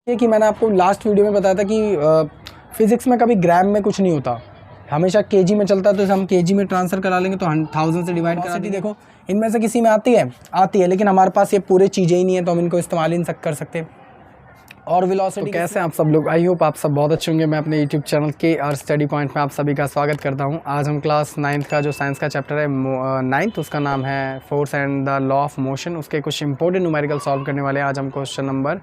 ये कि मैंने आपको लास्ट वीडियो में बताया था कि फिज़िक्स में कभी ग्राम में कुछ नहीं होता, हमेशा केजी में चलता है। तो हम केजी में ट्रांसफ़र करा लेंगे तो 1000 से डिवाइड करा दी। देखो इनमें से किसी में आती है, लेकिन हमारे पास ये पूरे चीज़ें ही नहीं है तो हम इनको इस्तेमाल ही नहीं कर सकते। और वेलोसिटी तो कैसे आप सब लोग, आई होप आप सब बहुत अच्छे होंगे। मैं अपने यूट्यूब चैनल के आर स्टडी पॉइंट में आप सभी का स्वागत करता हूं। आज हम क्लास 9th का जो साइंस का चैप्टर है 9th, उसका नाम है force and the law of motion. उसके कुछ इंपॉर्टेंट न्यूमेरिकल सॉल्व करने वाले हैं। आज हम क्वेश्चन नंबर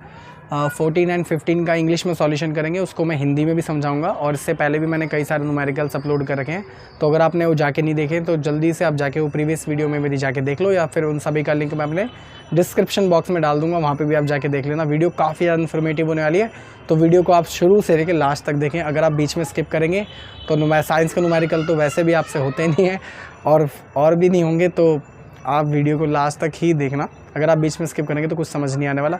14 एंड 15 का इंग्लिश में सॉल्यूशन करेंगे, उसको मैं हिंदी में भी समझाऊंगा। और इससे पहले भी मैंने कई सारे न्यूमेरिकल्स अपलोड कर रखे हैं, तो अगर आपने वो जाके नहीं देखे तो जल्दी से आप जाके वो प्रीवियस वीडियो में मेरी जाके देख लो, या फिर उन सभी का लिंक मैं अपने डिस्क्रिप्शन बॉक्स में डाल दूंगा, वहाँ पे भी आप जाके देख लेना। वीडियो काफ़ी ज़्यादा इन्फॉर्मेटिव होने वाली है, तो वीडियो को आप शुरू से लेकर लास्ट तक देखें। अगर आप बीच में स्किप करेंगे तो साइंस का न्यूमेरिकल तो वैसे भी आपसे होते नहीं हैं और भी नहीं होंगे, तो आप वीडियो को लास्ट तक ही देखना। अगर आप बीच में स्किप करेंगे तो कुछ समझ नहीं आने वाला।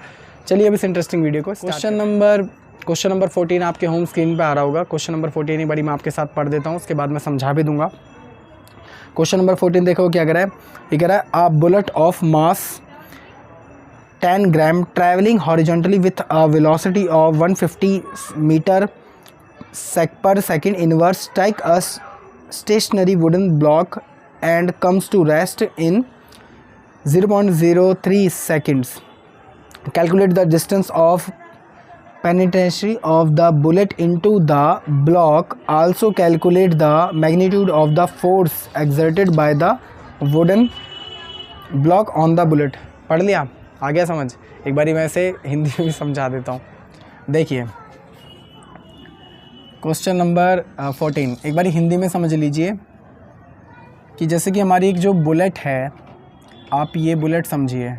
चलिए अब इस इंटरेस्टिंग वीडियो को क्वेश्चन नंबर 14 आपके होम स्क्रीन पे आ रहा होगा। क्वेश्चन नंबर 14 ही बड़ी मैं आपके साथ पढ़ देता हूँ, उसके बाद मैं समझा भी दूंगा। क्वेश्चन नंबर 14 देखो क्या कह रहा है। ये कह रहा है a bullet of mass 10 gram travelling horizontally with a velocity of 150 metre per second inverse strike a stationary wooden block and comes to rest in 0.03 seconds. Calculate the distance of penetration of the bullet into the block. Also calculate the magnitude of the force exerted by the wooden block on the bullet. पढ़ लिया? आ गया समझ? एक बारी मैं इसे हिंदी में भी समझा देता हूँ। देखिए क्वेश्चन नंबर 14 एक बारी हिंदी में समझ लीजिए कि जैसे कि हमारी एक जो बुलेट है, आप ये बुलेट समझिए,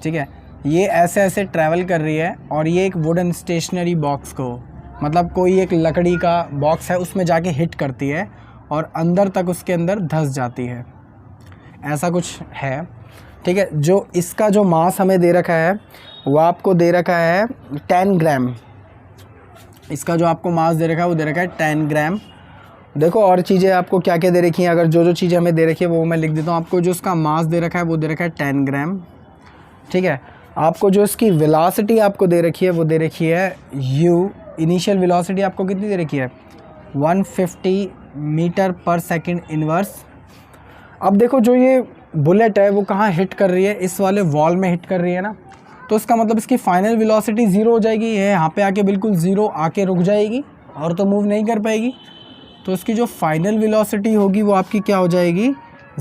ठीक है। ये ऐसे ऐसे ट्रैवल कर रही है और ये एक वुडन स्टेशनरी बॉक्स को, मतलब कोई एक लकड़ी का बॉक्स है, उसमें जाके हिट करती है और अंदर तक उसके अंदर धंस जाती है। ऐसा कुछ है, ठीक है। जो इसका जो मास हमें दे रखा है वो आपको दे रखा है 10 ग्राम। इसका जो आपको मास दे रखा है वो दे रखा है 10 ग्राम। देखो और चीज़ें आपको क्या क्या दे रखी हैं, अगर जो चीज़ें हमें दे रखी है वो मैं लिख देता हूँ। आपको जो इसका मास दे रखा है वो दे रखा है 10 ग्राम, ठीक है। आपको जो इसकी वेलोसिटी आपको दे रखी है वो दे रखी है u। इनिशियल वेलोसिटी आपको कितनी दे रखी है 150 मीटर पर सेकेंड इनवर्स। अब देखो जो ये बुलेट है वो कहाँ हिट कर रही है, इस वाले वॉल में हिट कर रही है ना, तो इसका मतलब इसकी फाइनल वेलोसिटी 0 हो जाएगी। ये यहाँ पे आके बिल्कुल 0 आके रुक जाएगी और तो मूव नहीं कर पाएगी। तो इसकी जो फाइनल वेलोसिटी होगी वो आपकी क्या हो जाएगी,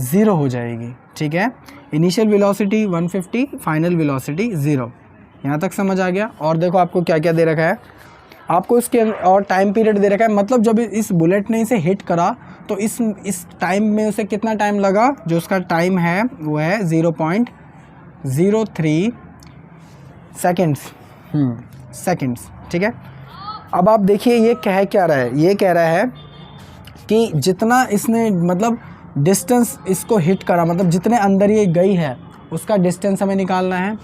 0 हो जाएगी, ठीक है। Initial velocity 150, final velocity 0। यहाँ तक समझ आ गया। और देखो आपको क्या क्या दे रखा है, आपको इसके और टाइम पीरियड दे रखा है। मतलब जब इस बुलेट ने इसे हिट करा तो इस टाइम में उसे कितना टाइम लगा, जो उसका टाइम है वो है 0.03 सेकेंड्स, ठीक है। अब आप देखिए ये कह क्या रहा है, ये कह रहा है कि जितना इसने मतलब डिस्टेंस इसको हिट करा, मतलब जितने अंदर ये गई है उसका डिस्टेंस हमें निकालना है।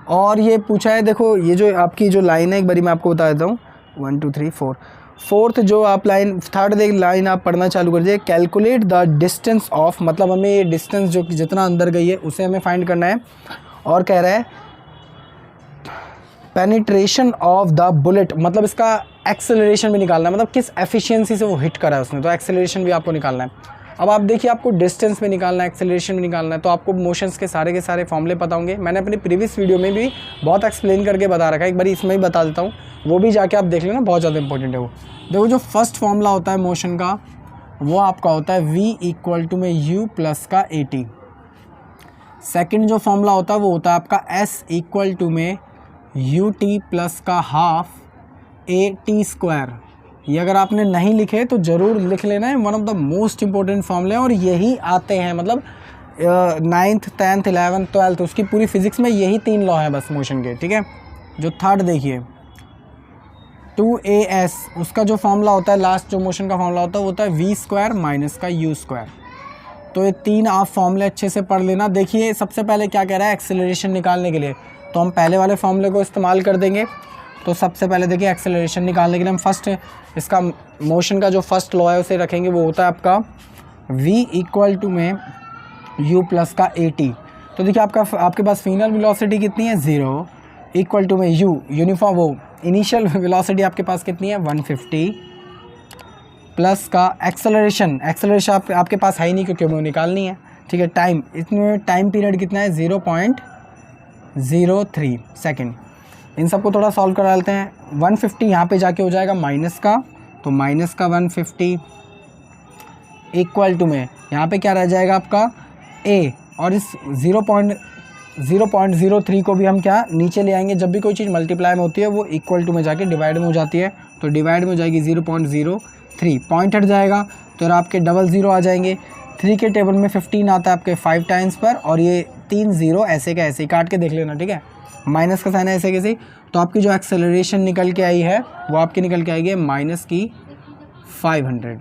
और ये पूछा है, देखो ये जो आपकी जो लाइन है एक बारी मैं आपको बता देता हूँ, 1 2 3 4 फोर्थ जो आप लाइन, थर्ड लाइन आप पढ़ना चालू कर दीजिए। कैलकुलेट द डिस्टेंस ऑफ, मतलब हमें ये डिस्टेंस जो जितना अंदर गई है उसे हमें फाइंड करना है। और कह रहा है पेनिट्रेशन ऑफ द बुलेट, मतलब इसका एक्सेलरेशन भी निकालना है, मतलब किस एफिशिएंसी से वो हिट करा है उसने, तो एक्सेलरेशन भी आपको निकालना है। अब आप देखिए आपको डिस्टेंस में निकालना है, एक्सेलरेशन भी निकालना है, तो आपको मोशंस के सारे फॉर्मूले पता होंगे। मैंने अपनी प्रीवियस वीडियो में भी बहुत एक्सप्लेन करके बता रखा है, एक बार इसमें भी बता देता हूँ, वो भी जाके आप देख लेना, बहुत ज़्यादा इंपॉर्टेंट है वो। देखो जो फर्स्ट फॉर्मूला होता है मोशन का वो आपका होता है v इक्वल टू में u प्लस का at। सेकेंड जो फॉर्मूला होता है वो होता है आपका s इक्वल टू में ut प्लस का हाफ at²। ये अगर आपने नहीं लिखे तो ज़रूर लिख लेना है, one of the most important फॉर्मूले, और यही आते हैं मतलब 9th 10th 11th 12th उसकी पूरी फिजिक्स में यही 3 लॉ है बस मोशन के, ठीक है। जो थर्ड देखिए 2as, उसका जो फॉर्मूला होता है, लास्ट जो मोशन का फॉर्मूला होता है वो होता है v² माइनस का u²। तो ये 3 आप फॉर्मूले अच्छे से पढ़ लेना। देखिए सबसे पहले क्या कह रहा है, एक्सेलरेशन निकालने के लिए तो हम पहले वाले फॉर्मूले को इस्तेमाल कर देंगे। तो सबसे पहले देखिए एक्सेलरेशन निकालने के लिए हम फर्स्ट इसका मोशन का जो फर्स्ट लॉ है उसे रखेंगे, वो होता है आपका v इक्वल टू में u प्लस का at। तो देखिए आपके पास फाइनल वेलोसिटी कितनी है 0, इक्वल टू में यू यूनिफॉर्म वो इनिशियल वेलोसिटी आपके पास कितनी है 150 प्लस का एक्सेलरेशन आपके पास है ही नहीं क्योंकि वो निकालनी है, ठीक है। टाइम, इसमें टाइम पीरियड कितना है 0.03 सेकेंड। इन सबको थोड़ा सॉल्व करा लेते हैं। 150 यहाँ पे जाके हो जाएगा माइनस का, तो माइनस का 150 इक्वल टू में यहाँ पे क्या रह जाएगा आपका a, और इस 0.03 को भी हम क्या नीचे ले आएंगे। जब भी कोई चीज़ मल्टीप्लाई में होती है वो इक्वल टू में जाके डिवाइड में हो जाती है, तो डिवाइड में हो जाएगी 0.03, पॉइंट हट जाएगा तो आपके 00 आ जाएंगे। 3 के टेबल में 15 आता है आपके 5 टाइम्स पर, और ये 3 0 ऐसे का ऐसे ही काट के देख लेना, ठीक है। माइनस का साइन है ऐसे कैसे, तो आपकी जो एक्सेलरेशन निकल के आई है वो आपकी निकल के आएगी माइनस की 500।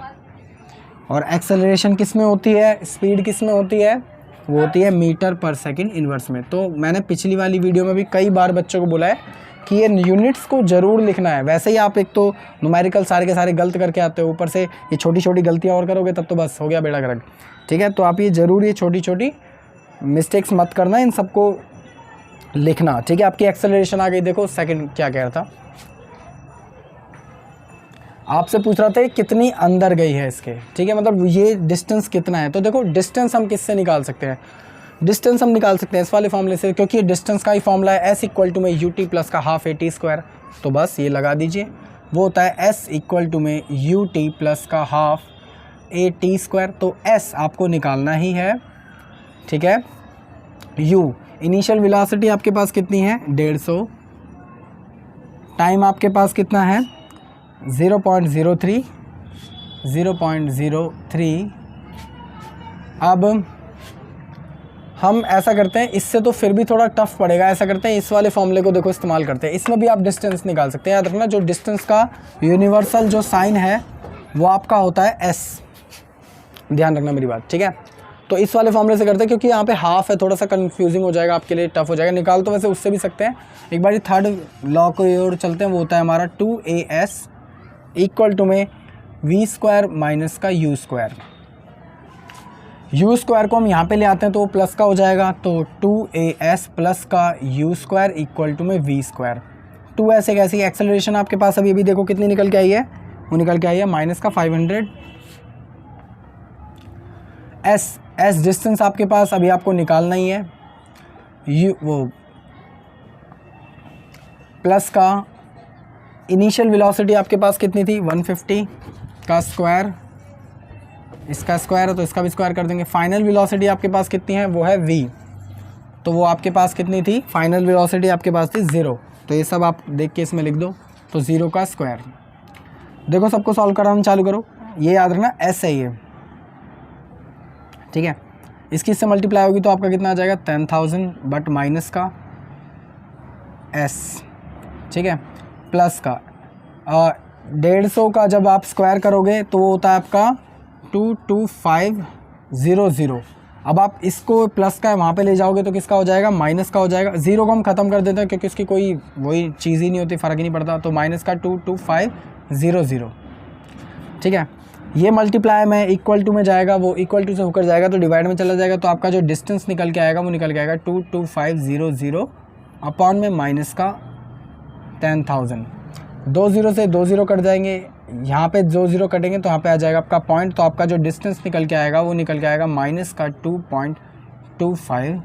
और एक्सेलरेशन किस में होती है, स्पीड किस में होती है, वो होती है मीटर पर सेकंड इन्वर्स में। तो मैंने पिछली वाली वीडियो में भी कई बार बच्चों को बोला है कि ये यूनिट्स को ज़रूर लिखना है। वैसे ही आप एक तो न्यूमेरिकल सारे के सारे गलत करके आते हो, ऊपर से ये छोटी छोटी गलतियाँ और करोगे तब तो बस हो गया बेड़ा गर्क, ठीक है। तो आप ये ज़रूर ये छोटी छोटी मिस्टेक्स मत करना, इन सबको लिखना, ठीक है। आपकी एक्सेलरेशन आ गई। देखो सेकंड क्या कह रहा था, आपसे पूछ रहा था कितनी अंदर गई है इसके, ठीक है, मतलब ये डिस्टेंस कितना है। तो देखो डिस्टेंस हम किससे निकाल सकते हैं, डिस्टेंस हम निकाल सकते हैं इस वाले फॉर्मूले से, क्योंकि डिस्टेंस का ही फॉर्मूला है s इक्वल टू में ut प्लस का हाफ at स्क्वायर। तो बस ये लगा दीजिए, वो होता है s इक्वल टू में ut प्लस का हाफ at स्क्वायर। तो s आपको निकालना ही है, ठीक है। u इनिशियल वेलोसिटी आपके पास कितनी है 150, टाइम आपके पास कितना है 0.03। अब हम ऐसा करते हैं, इससे तो फिर भी थोड़ा टफ पड़ेगा, ऐसा करते हैं इस वाले फॉर्मूले को देखो इस्तेमाल करते हैं। इसमें भी आप डिस्टेंस निकाल सकते हैं। याद रखना जो डिस्टेंस का यूनिवर्सल जो साइन है वो आपका होता है s, ध्यान रखना मेरी बात, ठीक है। तो इस वाले फॉर्मूले से करते हैं, क्योंकि यहाँ पे हाफ है, थोड़ा सा कंफ्यूजिंग हो जाएगा आपके लिए, टफ हो जाएगा। निकाल तो वैसे उससे भी सकते हैं। एक बार थर्ड लॉ को और चलते हैं, वो होता है हमारा 2as इक्वल टू में v स्क्वायर माइनस का u स्क्वायर। u स्क्वायर को हम यहाँ पे ले आते हैं तो वो प्लस का हो जाएगा, तो 2as प्लस का u स्क्वायर इक्वल टू में v स्क्वायर। 2s एक ऐसी एक्सेलरेशन आपके पास अभी देखो कितनी निकल के आई है, वो निकल के आई है माइनस का 500। s डिस्टेंस आपके पास अभी आपको निकालना ही है, u वो प्लस का इनिशियल वेलोसिटी आपके पास कितनी थी 150 का स्क्वायर, इसका स्क्वायर है तो इसका भी स्क्वायर कर देंगे। फाइनल वेलोसिटी आपके पास कितनी है, वो है v, तो वो आपके पास कितनी थी, फाइनल वेलोसिटी आपके पास थी 0। तो ये सब आप देख के इसमें लिख दो, तो 0 का स्क्वायर। देखो सबको सॉल्व कराना चालू करो, ये याद रखना s है ये, ठीक है। इसकी इससे मल्टीप्लाई होगी तो आपका कितना आ जाएगा 10,000 बट माइनस का s, ठीक है, प्लस का 150 का जब आप स्क्वायर करोगे तो वो होता है आपका 22500। अब आप इसको प्लस का वहाँ पे ले जाओगे तो किसका हो जाएगा, माइनस का हो जाएगा। 0 को हम ख़त्म कर देते हैं क्योंकि इसकी कोई वही चीज़ ही नहीं होती, फ़र्क ही नहीं पड़ता। तो माइनस का 22500, ठीक है। ये मल्टीप्लाई में इक्वल टू में जाएगा, वो इक्वल टू से होकर जाएगा तो डिवाइड में चला जाएगा, तो आपका जो डिस्टेंस निकल के आएगा वो निकल के आएगा 22500 अपॉन में माइनस का 10,000। 2 0 से 2 0 कट जाएंगे, यहाँ पे 2 0 कटेंगे तो यहाँ पे आ जाएगा आपका पॉइंट। तो आपका जो डिस्टेंस निकल के आएगा वो निकल के आएगा माइनस का 2.25,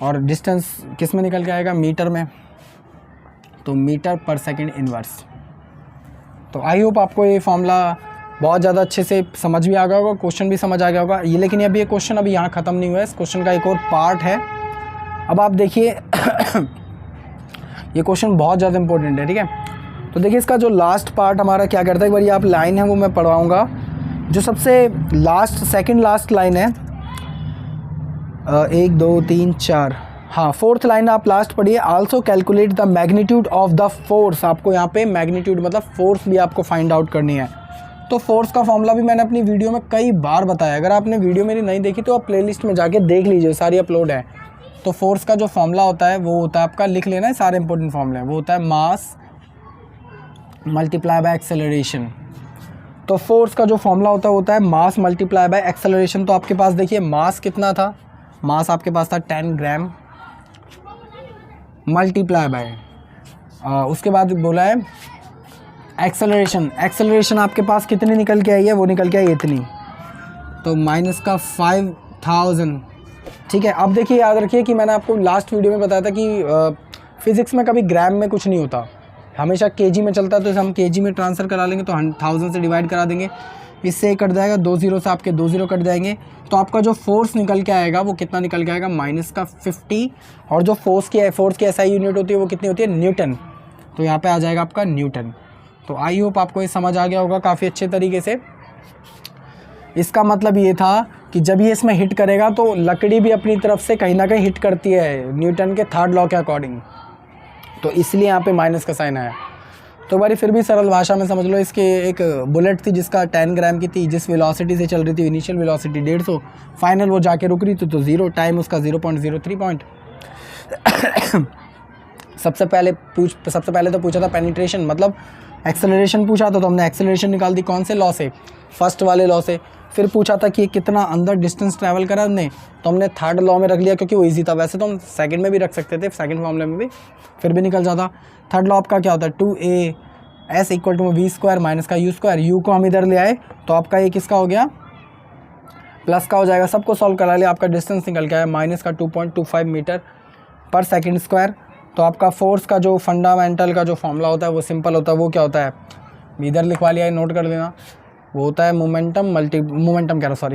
और डिस्टेंस किस में निकल के आएगा, मीटर में, तो मीटर पर सेकंड इनवर्स। तो आई होप आपको ये फॉर्मूला बहुत ज़्यादा अच्छे से समझ भी आ गया होगा, क्वेश्चन भी समझ आ गया होगा ये। लेकिन अभी ये क्वेश्चन अभी यहाँ ख़त्म नहीं हुआ है, इस क्वेश्चन का एक और पार्ट है। अब आप देखिए ये क्वेश्चन बहुत ज़्यादा इंपॉर्टेंट है, ठीक है। तो देखिए इसका जो लास्ट पार्ट हमारा क्या करता है, एक बार आप लाइन है वो मैं पढ़वाऊँगा। जो सबसे लास्ट सेकंड लास्ट लाइन है 1 2 3 4, हाँ 4th लाइन आप लास्ट पढ़िए। Also calculate the magnitude of the force. आपको यहाँ पे मैग्नीट्यूड मतलब फोर्स भी आपको फाइंड आउट करनी है। तो फोर्स का फॉर्मूला भी मैंने अपनी वीडियो में कई बार बताया, अगर आपने वीडियो मेरी नहीं देखी तो आप प्लेलिस्ट में जाके देख लीजिए, सारी अपलोड है। तो फोर्स का जो फॉर्मूला होता है वो होता है आपका, लिख लेना है सारे इंपॉर्टेंट फॉर्मूले, वो होता है मास मल्टीप्लाई बाय एक्सेलरेशन। तो फोर्स का जो फॉर्मूला होता है मास मल्टीप्लाई बाय एक्सेलरेशन। तो आपके पास देखिए मास कितना था, मास आपके पास था 10 ग्राम, मल्टीप्लाई बाय उसके बाद बोला है एक्सेलरेशन। एक्सेलरेशन आपके पास कितनी निकल के आई है, वो निकल के आई इतनी, तो माइनस का 5000। ठीक है, अब देखिए याद रखिए कि मैंने आपको लास्ट वीडियो में बताया था कि फिज़िक्स में कभी ग्राम में कुछ नहीं होता, हमेशा केजी में चलता है। तो इसे हम केजी में ट्रांसफ़र करा लेंगे तो 1000 से डिवाइड करा देंगे, इससे कट जाएगा, 2 0 से आपके 2 0 कट जाएंगे। तो आपका जो फोर्स निकल के आएगा वो कितना निकल के आएगा, माइनस का 50। और जो फोर्स की एसआई यूनिट होती है वो कितनी होती है, न्यूटन। तो यहाँ पे आ जाएगा आपका न्यूटन। तो आई होप आपको ये समझ आ गया होगा काफ़ी अच्छे तरीके से। इसका मतलब ये था कि जब ये इसमें हिट करेगा तो लकड़ी भी अपनी तरफ से कहीं ना कहीं हिट करती है न्यूटन के थर्ड लॉ के अकॉर्डिंग, तो इसलिए यहाँ पे माइनस का साइन आया। तो बारी फिर भी सरल भाषा में समझ लो, इसके एक बुलेट थी जिसका 10 ग्राम की थी, जिस वेलोसिटी से चल रही थी, इनिशियल वेलोसिटी 150, फाइनल वो जाके रुक रही थी तो 0, टाइम उसका 0.03 पॉइंट। सबसे पहले तो पूछा था पेनिट्रेशन, मतलब एक्सेलरेशन पूछा था, तो हमने एक्सेलरेशन निकाल दी कौन से लॉ से, फर्स्ट वाले लॉ से। फिर पूछा था कि कितना अंदर डिस्टेंस ट्रैवल करा हमने, तो हमने थर्ड लॉ में रख लिया क्योंकि वो इजी था। वैसे तो हम सेकंड में भी रख सकते थे, सेकंड फॉर्मूले में भी, फिर भी निकल जाता। थर्ड लॉ आपका क्या होता है, 2as = v² माइनस का u²। u को हम इधर ले आए तो आपका ये किसका हो गया, प्लस का हो जाएगा। सबको सॉल्व करा लिया, आपका डिस्टेंस निकल के आया माइनस का 2.25 मीटर पर सेकेंड स्क्वायर। तो आपका फोर्स का जो फंडामेंटल का जो फॉर्मूला होता है वो सिंपल होता है, वो क्या होता है, इधर लिखवा लिया है, नोट कर देना। वो होता है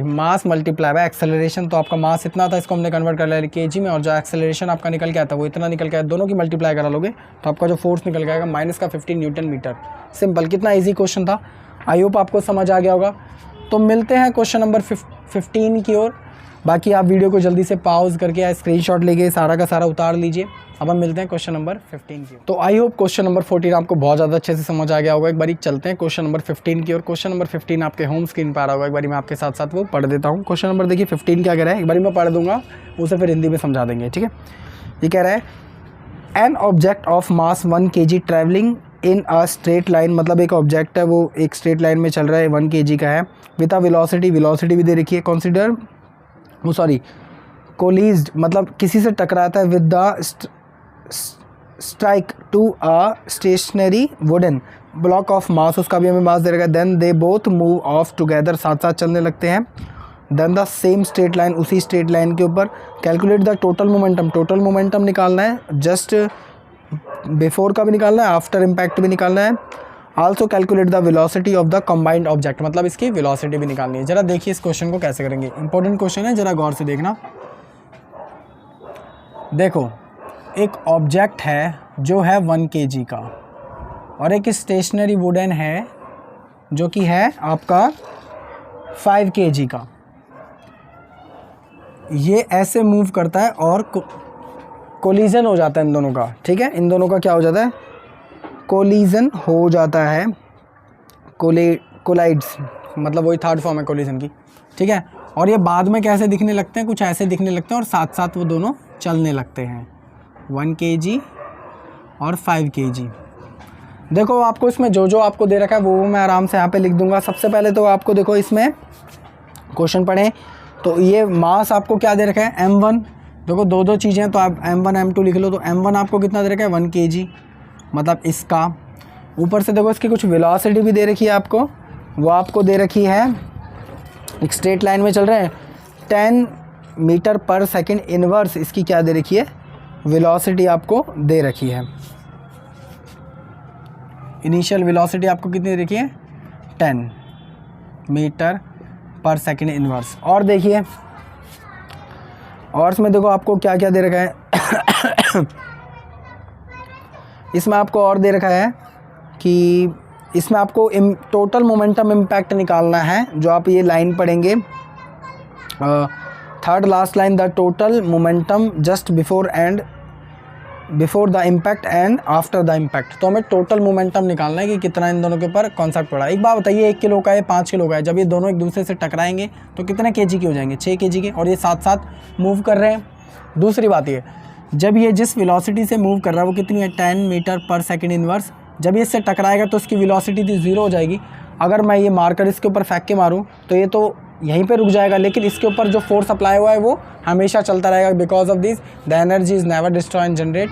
मास मल्टीप्लाई बाय एक्सेलरेशन। तो आपका मास इतना था, इसको हमने कन्वर्ट कर लिया केजी में, और जो एक्सेलरेशन आपका निकल के आता है वो इतना निकल के आया, दोनों की मल्टीप्लाई करा लोगे तो आपका जो फोर्स निकल के आएगा माइनस का 15 न्यूटन मीटर। सिंपल, कितना ईजी क्वेश्चन था, आई होप आपको समझ आ गया होगा। तो मिलते हैं क्वेश्चन नंबर 15 की ओर। बाकी आप वीडियो को जल्दी से पॉज करके या स्क्रीनशॉट लेके सारा का सारा उतार लीजिए। अब हम मिलते हैं क्वेश्चन नंबर 15 की। तो आई होप क्वेश्चन नंबर 14 आपको बहुत ज़्यादा अच्छे से समझ आ गया होगा। एक बारी चलते हैं क्वेश्चन नंबर 15 की ओर। क्वेश्चन नंबर 15 आपके होम स्क्रीन पर आ रहा होगा, एक बारी मैं आपके साथ साथ वो पढ़ देता हूँ। क्वेश्चन नंबर देखिए 15 क्या कह रहा है, एक बारी मैं पढ़ दूंगा, उसे फिर हिंदी में समझा देंगे, ठीक है। ये कह रहा है an object of mass 1 kg travelling in a straight line, मतलब एक ऑब्जेक्ट है वो एक स्ट्रेट लाइन में चल रहा है, 1 kg का है, विद अ वेलोसिटी भी दे रखी है, कंसीडर कोलिज्ड मतलब किसी से टकराता है, with the strike to a stationary wooden block of mass, उसका भी हमें मास दे रखा है। Then they both move off together, साथ साथ चलने लगते हैं। Then the same straight line, उसी स्ट्रेट लाइन के ऊपर। कैलकुलेट द टोटल मोमेंटम निकालना है, जस्ट बिफोर का भी निकालना है, आफ्टर इम्पैक्ट भी निकालना है। Also calculate the velocity of the combined object, मतलब इसकी वेलोसिटी भी निकालनी है। जरा देखिए इस क्वेश्चन को कैसे करेंगे, इंपॉर्टेंट क्वेश्चन है, जरा गौर से देखना। देखो एक ऑब्जेक्ट है जो है 1 kg का, और एक स्टेशनरी वुडन है जो कि है आपका 5 kg का। ये ऐसे मूव करता है और कोलिजन हो जाता है इन दोनों का, ठीक है। इन दोनों का क्या हो जाता है, कोलिजन हो जाता है, कोलाइड्स, मतलब वही थर्ड फॉर्म है कोलिजन की, ठीक है। और ये बाद में कैसे दिखने लगते हैं, कुछ ऐसे दिखने लगते हैं, और साथ साथ वो दोनों चलने लगते हैं, 1 kg और 5 kg। देखो आपको इसमें जो आपको दे रखा है वो मैं आराम से यहाँ पे लिख दूंगा। सबसे पहले तो आपको देखो इसमें क्वेश्चन पढ़ें तो ये मास आपको क्या दे रखा है, m1। देखो दो चीज़ें, तो आप m1 m2 लिख लो। तो m1 आपको कितना दे रखा है, 1 kg, मतलब इसका। ऊपर से देखो इसकी कुछ वेलोसिटी भी दे रखी है आपको, वो आपको दे रखी है, एक स्ट्रेट लाइन में चल रहे हैं, 10 मीटर पर सेकेंड इनवर्स इसकी क्या दे रखी है, वेलोसिटी आपको दे रखी है। इनिशियल वेलोसिटी आपको कितनी दे रखी है, 10 मीटर पर सेकेंड इनवर्स। और देखिए और इसमें देखो आपको क्या क्या दे रखा है इसमें आपको और दे रखा है कि इसमें आपको टोटल मोमेंटम इम्पैक्ट निकालना है, जो आप ये लाइन पढ़ेंगे, third last line, the total momentum just before the impact and after the impact. तो हमें टोटल मोमेंटम निकालना है कि कितना इन दोनों के ऊपर कॉन्सेप्ट पड़ा। एक बात बताइए, 1 किलो का है, 5 किलो का है, जब ये दोनों एक दूसरे से टकराएंगे तो कितने kg के हो जाएंगे, 6 kg के, और ये साथ साथ मूव कर रहे हैं। दूसरी बात ये, जब ये जिस वेलोसिटी से मूव कर रहा है वो कितनी है, 10 मीटर पर सेकेंड इनवर्स। जब ये इससे टकराएगा तो उसकी वेलोसिटी थी 0 हो जाएगी। अगर मैं ये मार्कर इसके ऊपर फेंक के मारूँ तो ये तो यहीं पे रुक जाएगा, लेकिन इसके ऊपर जो फोर्स अप्लाई हुआ है वो हमेशा चलता रहेगा। Because of this the energy is never destroy and generate.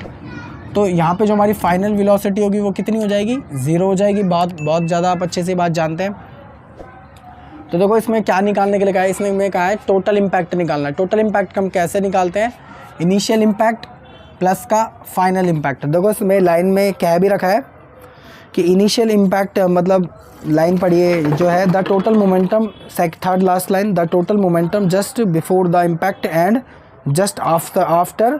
तो यहाँ पे जो हमारी फाइनल वेलोसिटी होगी वो कितनी हो जाएगी, 0 हो जाएगी। बहुत ज़्यादा आप अच्छे से बात जानते हैं। तो देखो इसमें क्या निकालने के लिए कहा है, इसमें मैं कहा है टोटल इम्पैक्ट निकालना है। टोटल इम्पैक्ट हम कैसे निकालते हैं, इनिशियल इम्पैक्ट प्लस का फाइनल इम्पैक्ट। देखो इसमें लाइन में क्या भी रखा है कि इनिशियल इम्पैक्ट मतलब लाइन पढ़िए जो है, the total momentum, third last line, the total momentum just before the impact and just after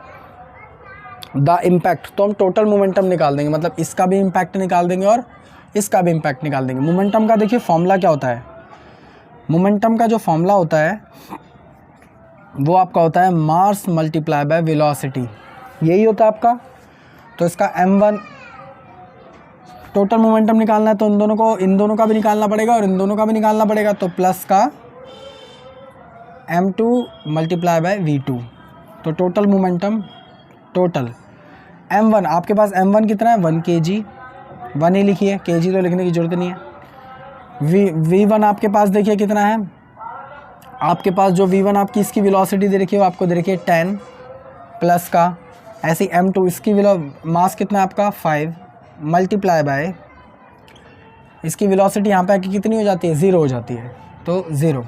the impact. तो हम टोटल मोमेंटम निकाल देंगे, मतलब इसका भी इम्पैक्ट निकाल देंगे और इसका भी इम्पैक्ट निकाल देंगे। मोमेंटम का देखिए फॉर्मूला क्या होता है, मोमेंटम का जो फॉर्मूला होता है वो आपका होता है मास मल्टीप्लाई बाय वेलोसिटी, यही होता है आपका। तो इसका m1 टोटल मोमेंटम निकालना है तो इन दोनों का भी निकालना पड़ेगा और इन दोनों का भी निकालना पड़ेगा, तो प्लस का m2 मल्टीप्लाई बाय v2। तो टोटल मोमेंटम, टोटल m1, आपके पास m1 कितना है, 1 kg, 1 ही लिखिए, kg तो लिखने की ज़रूरत नहीं है। v1 आपके पास देखिए कितना है, आपके पास जो v1 आपकी इसकी वेलोसिटी दे रखी है वो आपको दे रखी है 10 प्लस का, ऐसी m2 इसकी मास कितना है आपका 5 मल्टीप्लाई बाय इसकी वेलोसिटी यहाँ पे आके कितनी हो जाती है, 0 हो जाती है, तो 0।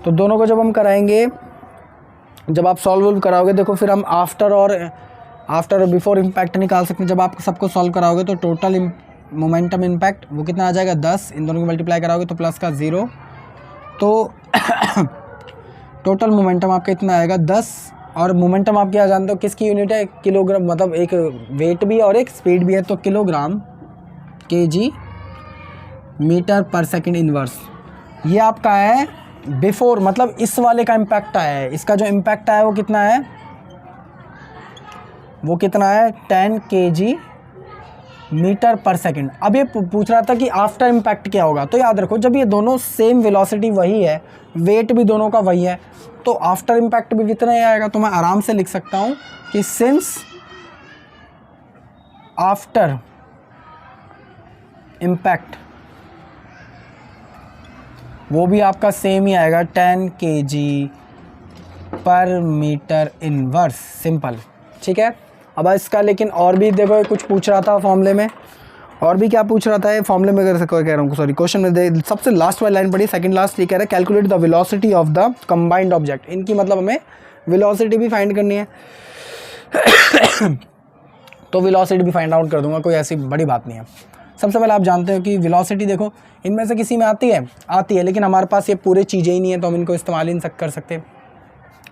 तो दोनों को जब हम कराएंगे, जब आप सॉल्व कराओगे, देखो फिर हम आफ्टर और बिफोर इम्पैक्ट निकाल सकते हैं। जब आप सबको सॉल्व कराओगे तो टोटल मोमेंटम इम्पैक्ट वो कितना आ जाएगा 10, इन दोनों को मल्टीप्लाई कराओगे तो प्लस का 0, तो टोटल मोमेंटम आपका इतना आएगा 10। और मोमेंटम आप क्या जानते हो किसकी यूनिट है, किलोग्राम, मतलब एक वेट भी है और एक स्पीड भी है, तो किलोग्राम kg मीटर पर सेकंड इनवर्स। ये आपका है बिफोर, मतलब इस वाले का इम्पैक्ट आया है, इसका जो इम्पैक्ट आया है वो कितना है, वो कितना है 10 kg मीटर पर सेकंड। अब ये पूछ रहा था कि आफ्टर इम्पैक्ट क्या होगा, तो याद रखो जब ये दोनों सेम वेलोसिटी वही है, वेट भी दोनों का वही है, तो आफ्टर इम्पैक्ट भी कितना ही आएगा। तो मैं आराम से लिख सकता हूँ कि सिंस आफ्टर इम्पैक्ट वो भी आपका सेम ही आएगा 10 kg पर मीटर इनवर्स, सिंपल, ठीक है। अब इसका लेकिन और भी देखो कुछ पूछ रहा था फॉर्मूले में, और भी क्या पूछ रहा था ये फॉर्मूले में, कह रहा हूँ सॉरी, क्वेश्चन में सबसे लास्ट वाली लाइन पढ़ी, सेकंड लास्ट, ये कह रहा है calculate the velocity of the combined object. इनकी मतलब हमें वेलोसिटी भी फाइंड करनी है तो वेलोसिटी भी फाइंड आउट कर दूंगा, कोई ऐसी बड़ी बात नहीं है। सबसे पहले आप जानते हो कि वेलोसिटी देखो इनमें से किसी में आती है, लेकिन हमारे पास ये पूरी चीज़ें ही नहीं है तो हम इनको इस्तेमाल ही नहीं कर सकते।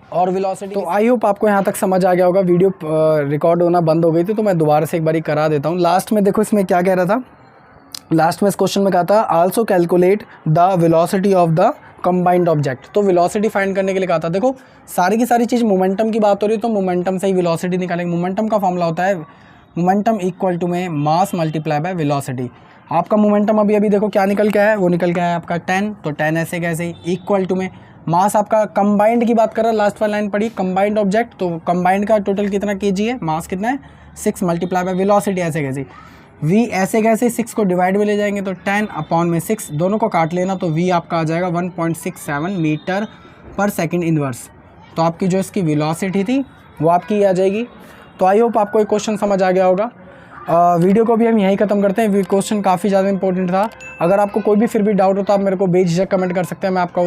और वेलोसिटी, तो आई होप आपको यहाँ तक समझ आ गया होगा। वीडियो रिकॉर्ड होना बंद हो गई थी तो मैं दोबारा से एक बारी करा देता हूँ। लास्ट में देखो इसमें क्या कह रहा था, लास्ट में इस क्वेश्चन में कहा था also calculate the velocity of the combined object. तो वेलोसिटी फाइंड करने के लिए कहा था, देखो सारी की सारी चीज़ मोमेंटम की बात हो रही है तो मोमेंटम से ही वेलोसिटी निकालेंगे। मोमेंटम का फॉर्मूला होता है मोमेंटम इक्वल टू में मास मल्टीप्लाई बाय वेलोसिटी। आपका मोमेंटम अभी देखो क्या निकल के आया है, वो निकल के आया आपका 10, तो 10 ऐसे कैसे इक्वल टू में मास आपका कंबाइंड की बात कर रहा है, लास्ट वाली लाइन पड़ी कंबाइंड ऑब्जेक्ट, तो कंबाइंड का टोटल कितना kg है, मास कितना है 6 मल्टीप्लाई बाय वेलोसिटी ऐसे कैसे, v ऐसे कैसे 6 को डिवाइड में ले जाएंगे तो 10 अपॉन में 6 दोनों को काट लेना तो v आपका आ जाएगा 1.67 मीटर पर सेकंड इनवर्स। तो आपकी जो इसकी वेलोसिटी थी वो आपकी आ जाएगी। तो आई होप आपको एक क्वेश्चन समझ आ गया होगा। वीडियो को भी हम यहीं ख़त्म करते हैं। क्वेश्चन काफ़ी ज़्यादा इंपॉर्टेंट था। अगर आपको कोई भी फिर भी डाउट हो तो आप मेरे को बेझिझक कमेंट कर सकते हैं, मैं आपका